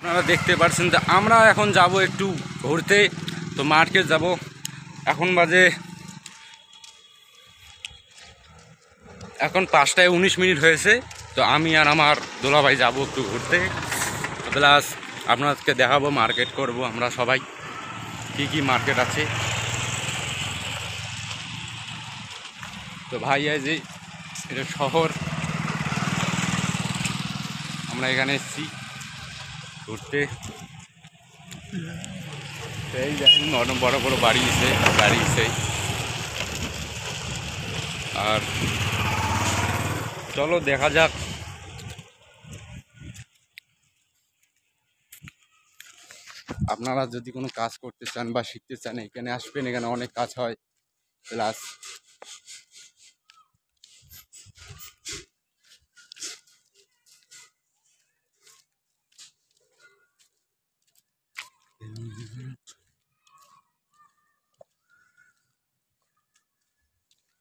আপনারা দেখতে পাচ্ছেন যে আমরা এখন যাব একটু ঘুরতে। তো মার্কেট যাব, এখন বাজে এখন 5:19 হয়েছে। তো আমি আর আমার দোলাভাই যাব একটু ঘুরতে, প্লাস আপনাদেরকে দেখাবো, মার্কেট করব আমরা সবাই, কি কি মার্কেট আছে। তো ভাই এই যে এটা শহর, আমরা এখানে এসেছি ঘুরতে। এই দেখেন অনেক বড় বড় বাড়ি এসে আর চলো দেখা যাক। আপনারা যদি কোনো কাজ করতে চান বা শিখতে চান এখানে আসবেন, এখানে অনেক কাজ হয়। প্লাস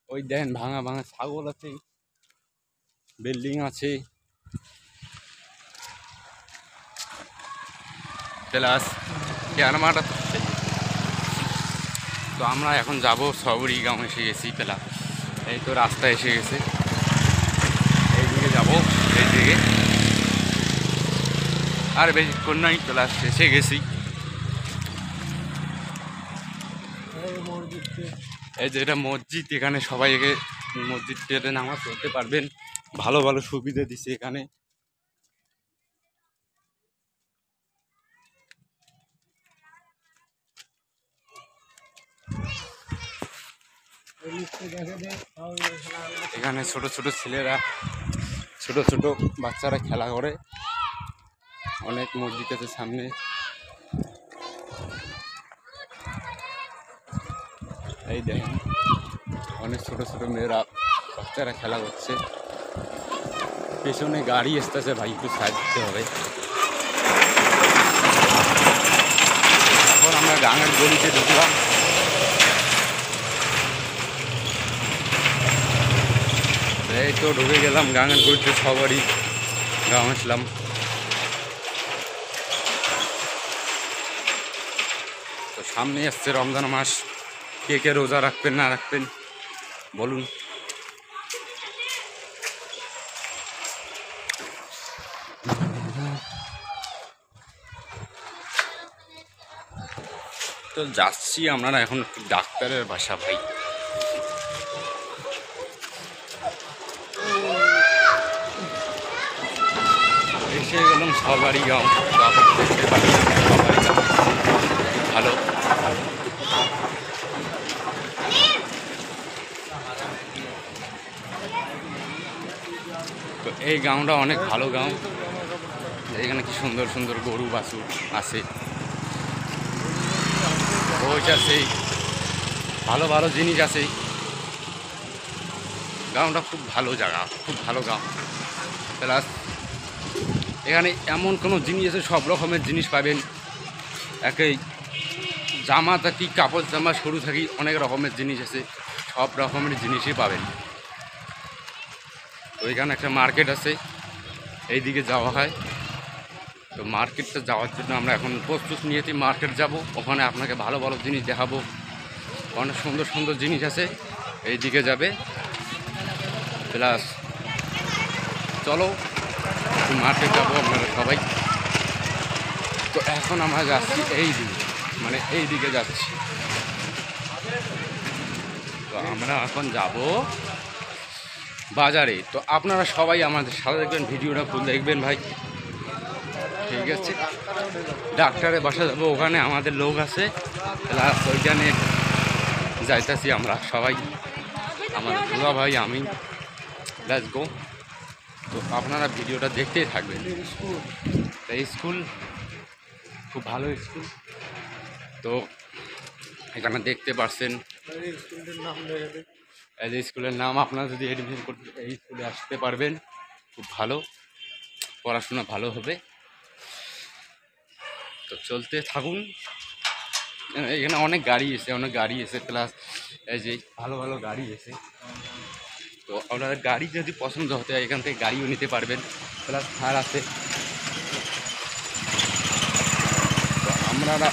ওই দেখেন ভাঙা ভাঙা ছাগল আছে, বিল্ডিং আছে, প্লাস ক্যারমাটা। তো আমরা এখন যাব সবরি গাঁও, এসে গেছি। প্লাস এই তো রাস্তা এসে গেছে, এইদিকে যাব, এইদিকে আর বেশিক্ষণ নাই, প্লাস এসে গেছি। এই যে এটা মসজিদ, এখানে সবাইকে মসজিদে নামাজ পড়তে পারবেন, ভালো ভালো সুবিধা দিছে এখানে। এখানে ছোট ছোট ছেলেরা, ছোট ছোট বাচ্চারা খেলা করে। অনেক মসজিদ আছে সামনে, এই দেখেন অনেক ছোট ছোট মেয়েরা, বাচ্চারা খেলা করছে। পেছনে গাড়ি আসতেছে, ভাই একটু সাইড দিতে হবে। এখন আমরা গাঙের গলিতে ঢুকলাম। এই তো ঢুকে গেলাম গাঙের গলিতে, সবারই গাঁও আসলাম। তো সামনে আসছে রমজান মাস, কে কে রোজা রাখবেন না রাখবেন বলুন। তো যাচ্ছি আমরা এখন একটু ডাক্তারের বাসা ভাই। এসে গেলাম সবারই গাঁও, দেখতে পাচ্ছি সবারই গাঁও ভালো। তো এই গাঁওটা অনেক ভালো গাঁও, এখানে কি সুন্দর সুন্দর গরু বাছুর আছে, ভোজ আছে, ভালো ভালো জিনিস আছে। গাঁওটা খুব ভালো জায়গা, খুব ভালো গাঁও। প্লাস এখানে এমন কোনো জিনিস আছে, সব রকমের জিনিস পাবেন। একই জামা থাকি, কাপড় জামা শুরু থাকি, অনেক রকমের জিনিস আছে, সব রকমের জিনিসই পাবেন। তো এখানে একটা মার্কেট আছে, এইদিকে যাওয়া হয়। তো মার্কেটটা যাওয়ার জন্য আমরা এখন প্রস্তুত নিয়েছি, মার্কেট যাব, ওখানে আপনাকে ভালো ভালো জিনিস দেখাবো। অনেক সুন্দর সুন্দর জিনিস আছে, এই দিকে যাবে। প্লাস চলো মার্কেট যাবো আপনারা সবাই। তো এখন আমরা যাচ্ছি এই দিকে, মানে এই দিকে যাচ্ছি। তো আমরা এখন যাব বাজারে। তো আপনারা সবাই আমাদের সাথে দেখবেন, ভিডিওটা ফুল দেখবেন ভাই, ঠিক আছে। ডাক্তারের বাসা যাবো, ওখানে আমাদের লোক আছে, প্লাস ওইখানে যাইতেছি আমরা সবাই, আমাদের দুলা ভাই, আমি, লেটস গো। তো আপনারা ভিডিওটা দেখতেই থাকবেন। এই স্কুল খুব ভালো স্কুল, তো এখানে দেখতে পাচ্ছেন এই যে স্কুলের নাম। আপনারা যদি এডমিশন করতে এই স্কুলে আসতে পারবেন, খুব ভালো পড়াশোনা ভালো হবে। তো চলতে থাকুন, এখানে অনেক গাড়ি এসে, প্লাস এই যে ভালো ভালো গাড়ি এসে। তো আপনাদের গাড়ি যদি পছন্দ হতে হয়, এখান থেকে গাড়িও নিতে পারবেন, প্লাস ছাড় আছে। আপনারা